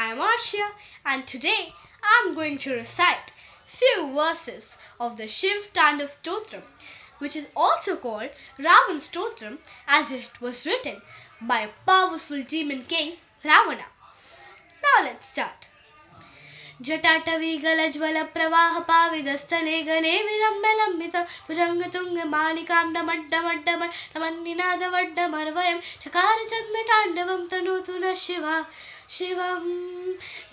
am Arshia, and today I am going to recite few verses of the Shiv Tandav Stotram, which is also called Ravan Stotram as it was written by a powerful demon king Ravana. Now let's start. जटाटवीगलज्वलप्रवाहपाविदस्थले गले विलम्बलम्बितं भुजङ्गतुङ्गमालिकाण्डमड्डमड्डमन्निनादवड्डमर्वयं चकारचन्द्रताण्डवं तनोतु नः शिवा शिवं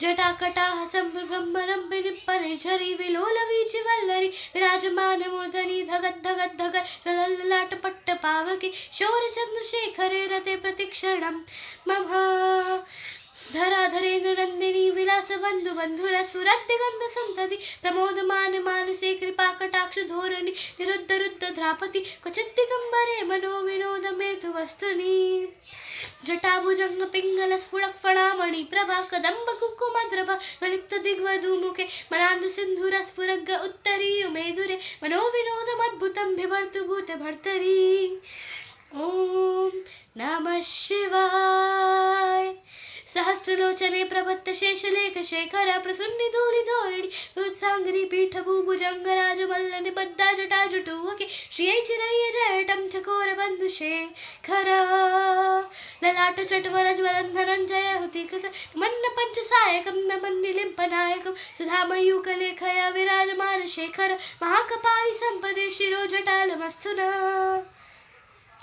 जटाकटाः सम्भ्रमरम्बिनिप्पनिर्झरि विलोलवीचिवल्लरि विराजमानमूर्धनि धगद्धगद्धग ज्वलल्ललाटपट्टपावके शौर्यचन्द्रशेखरे रते प्रतिक्षणं मम धराधरेन्द्र नंदिनी विलास बंधु बंधुर सुरदिगंध संतति प्रमोदमान मानसे कृपा कटाक्ष धोरणी निरुद्ध रुद्ध ध्रापति क्वचित् दिगंबरे मनो विनोद मेतु वस्तुनि जटाभुजंग पिंगल स्फुटक फणामणि प्रभा कदंब कुकुमद्रभ वलिप्त दिग्वधूमुखे मनांद सिंधुर स्फुरग उत्तरीय मेधुरे मनो विनोदमद्भुतं बिभर्तु भूत भर्तरी ओम नमः शिवाय सहस्रलोचने प्रभत्त शेषलेख शेखर प्रसुन्नि धूलि धोरणि उत्सांगरी पीठ भूभुजंगराज मल्ल निबद्धा जटा जुटुवके श्रियै चिरैय जयटं चकोर बंधु शेखर ललाट चटवर ज्वलं धनञ्जय हुतिकृत मन्न पंच सायकं नमन्निलिम्पनायकं सुधामयूकलेखया विराजमान शेखर महाकपालि संपदे शिरो जटालमस्तु नः.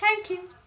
Thank you.